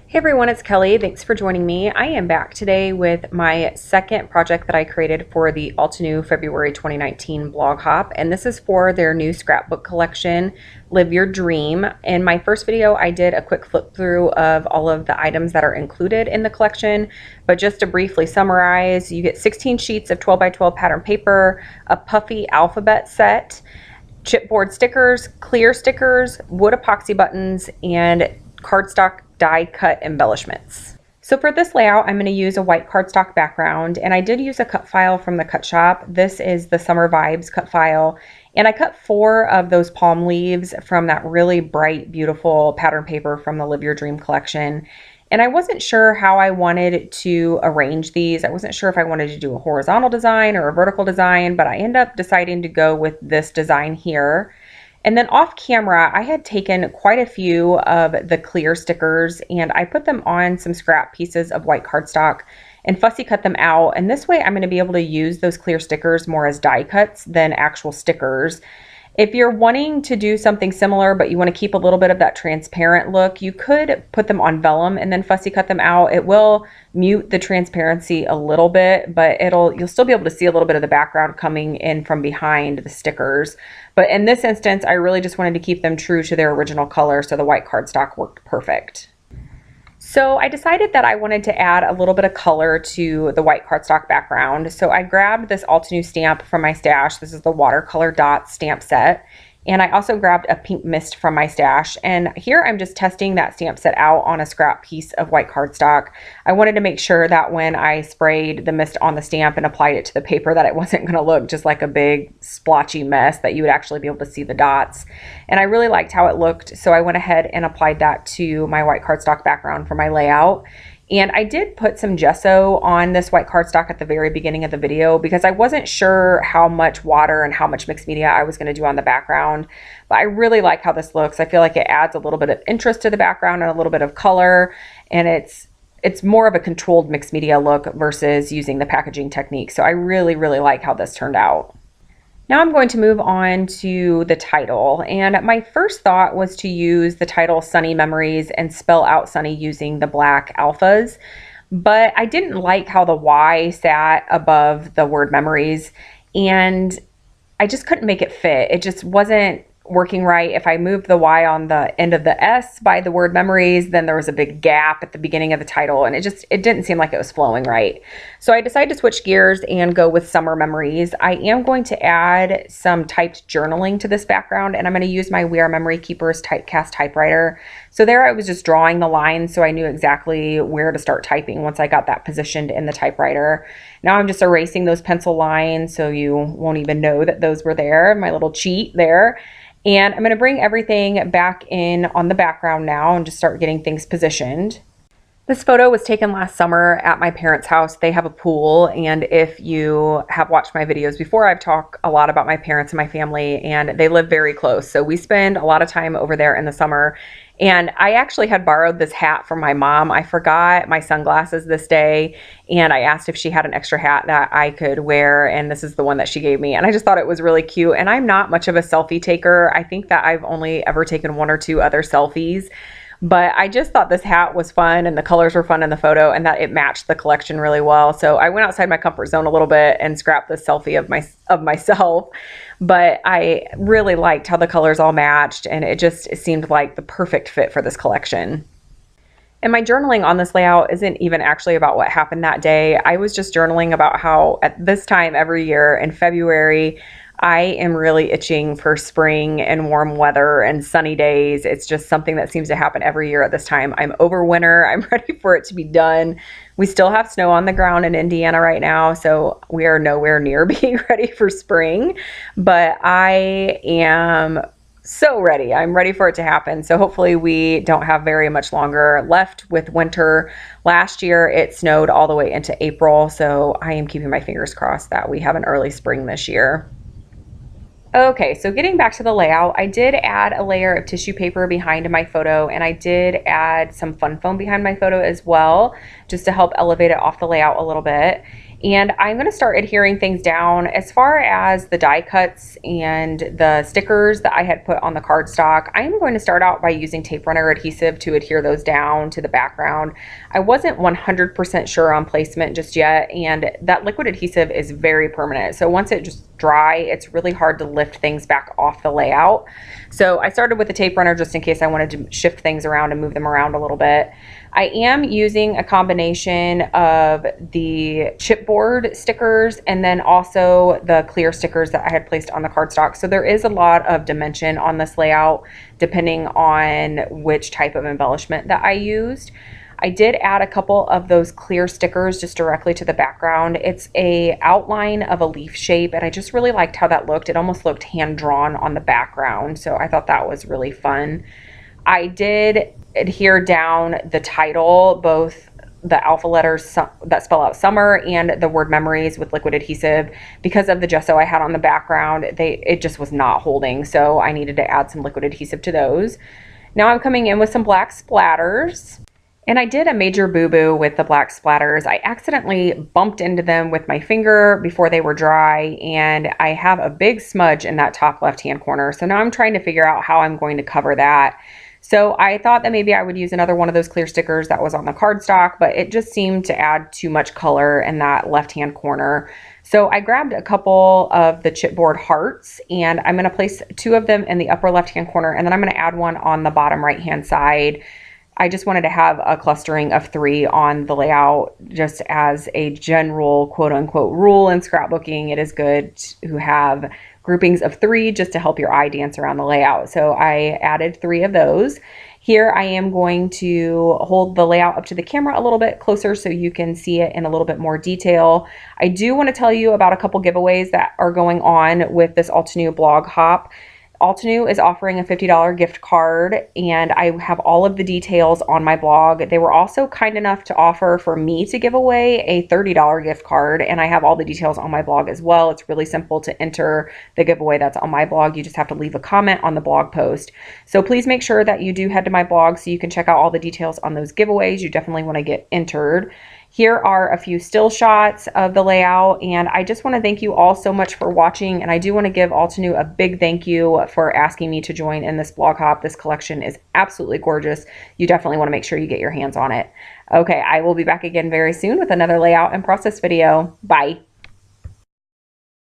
Hey everyone, it's Kelly. Thanks for joining me. I am back today with my second project that I created for the Altenew February 2019 blog hop, and this is for their new scrapbook collection, Live Your Dream. In my first video, I did a quick flip through of all of the items that are included in the collection, but just to briefly summarize, you get 16 sheets of 12 by 12 pattern paper, a puffy alphabet set, chipboard stickers, clear stickers, wood epoxy buttons, and cardstock die cut embellishments. So for this layout, I'm going to use a white cardstock background, and I did use a cut file from the cut shop. This is the Summer Vibes cut file, and I cut 4 of those palm leaves from that really bright, beautiful pattern paper from the Live Your Dream collection. And I wasn't sure how I wanted to arrange these. I wasn't sure if I wanted to do a horizontal design or a vertical design, but I ended up deciding to go with this design here. And then off camera, I had taken quite a few of the clear stickers and I put them on some scrap pieces of white cardstock and fussy cut them out. And this way I'm going to be able to use those clear stickers more as die cuts than actual stickers. If you're wanting to do something similar, but you want to keep a little bit of that transparent look, you could put them on vellum and then fussy cut them out. It will mute the transparency a little bit, but you'll still be able to see a little bit of the background coming in from behind the stickers. But in this instance, I really just wanted to keep them true to their original color, so the white cardstock worked perfect. So I decided that I wanted to add a little bit of color to the white cardstock background. So I grabbed this Altenew stamp from my stash. This is the watercolor dots stamp set. And I also grabbed a pink mist from my stash. And here I'm just testing that stamp set out on a scrap piece of white cardstock. I wanted to make sure that when I sprayed the mist on the stamp and applied it to the paper that it wasn't going to look just like a big splotchy mess, that you would actually be able to see the dots. And I really liked how it looked, so I went ahead and applied that to my white cardstock background for my layout. And I did put some gesso on this white cardstock at the very beginning of the video because I wasn't sure how much water and how much mixed media I was going to do on the background. But I really like how this looks. I feel like it adds a little bit of interest to the background and a little bit of color. And it's more of a controlled mixed media look versus using the packaging technique. So I really, really like how this turned out. Now I'm going to move on to the title, and my first thought was to use the title Sunny Memories and spell out Sunny using the black alphas, but I didn't like how the Y sat above the word memories, and I just couldn't make it fit. It just wasn't working right. If I moved the Y on the end of the S by the word memories, then there was a big gap at the beginning of the title, and it didn't seem like it was flowing right. So I decided to switch gears and go with Summer Memories. I am going to add some typed journaling to this background, and I'm going to use my We Are Memory Keepers typecast typewriter. So there I was just drawing the lines so I knew exactly where to start typing once I got that positioned in the typewriter. Now I'm just erasing those pencil lines so you won't even know that those were there, my little cheat there. And I'm going to bring everything back in on the background now and just start getting things positioned. This photo was taken last summer at my parents' house. They have a pool, and if you have watched my videos before, I've talked a lot about my parents and my family, and they live very close. So we spend a lot of time over there in the summer. And I actually had borrowed this hat from my mom. I forgot my sunglasses this day, and I asked if she had an extra hat that I could wear, and this is the one that she gave me. And I just thought it was really cute. And I'm not much of a selfie taker. I think that I've only ever taken 1 or 2 other selfies. But I just thought this hat was fun and the colors were fun in the photo and that it matched the collection really well. So I went outside my comfort zone a little bit and scrapped this selfie of myself. But I really liked how the colors all matched, and it seemed like the perfect fit for this collection. And my journaling on this layout isn't even actually about what happened that day. I was just journaling about how at this time every year in February, I am really itching for spring and warm weather and sunny days. It's just something that seems to happen every year at this time. I'm over winter. I'm ready for it to be done. We still have snow on the ground in Indiana right now, so we are nowhere near being ready for spring. But I am so ready. I'm ready for it to happen. So hopefully we don't have very much longer left with winter. Last year it snowed all the way into April, so I am keeping my fingers crossed that we have an early spring this year. Okay, so getting back to the layout, I did add a layer of tissue paper behind my photo, and I did add some fun foam behind my photo as well, just to help elevate it off the layout a little bit. And I'm going to start adhering things down. As far as the die cuts and the stickers that I had put on the cardstock, I'm going to start out by using tape runner adhesive to adhere those down to the background. I wasn't 100% sure on placement just yet, and that liquid adhesive is very permanent. So once it just dry, it's really hard to lift things back off the layout. So I started with the tape runner just in case I wanted to shift things around and move them around a little bit. I am using a combination of the chipboard stickers and then also the clear stickers that I had placed on the cardstock. So there is a lot of dimension on this layout depending on which type of embellishment that I used. I did add a couple of those clear stickers just directly to the background. It's a outline of a leaf shape, and I just really liked how that looked. It almost looked hand drawn on the background, so I thought that was really fun. I did adhere down the title, both the alpha letters that spell out summer and the word memories with liquid adhesive. Because of the gesso I had on the background, it just was not holding, so I needed to add some liquid adhesive to those. Now I'm coming in with some black splatters. And I did a major boo-boo with the black splatters. I accidentally bumped into them with my finger before they were dry, and I have a big smudge in that top left-hand corner. So now I'm trying to figure out how I'm going to cover that. So I thought that maybe I would use another one of those clear stickers that was on the cardstock, but it just seemed to add too much color in that left-hand corner. So I grabbed a couple of the chipboard hearts, and I'm going to place 2 of them in the upper left-hand corner, and then I'm going to add one on the bottom right-hand side. I just wanted to have a clustering of 3 on the layout just as a general quote unquote rule in scrapbooking. It is good to have groupings of 3 just to help your eye dance around the layout. So I added 3 of those. Here I am going to hold the layout up to the camera a little bit closer so you can see it in a little bit more detail. I do want to tell you about a couple giveaways that are going on with this Altenew blog hop. Altenew is offering a $50 gift card, and I have all of the details on my blog. They were also kind enough to offer for me to give away a $30 gift card, and I have all the details on my blog as well. It's really simple to enter the giveaway that's on my blog. You just have to leave a comment on the blog post. So please make sure that you do head to my blog so you can check out all the details on those giveaways. You definitely want to get entered. Here are a few still shots of the layout, and I just want to thank you all so much for watching, and I do want to give Altenew a big thank you for asking me to join in this blog hop. This collection is absolutely gorgeous. You definitely want to make sure you get your hands on it. Okay, I will be back again very soon with another layout and process video. Bye.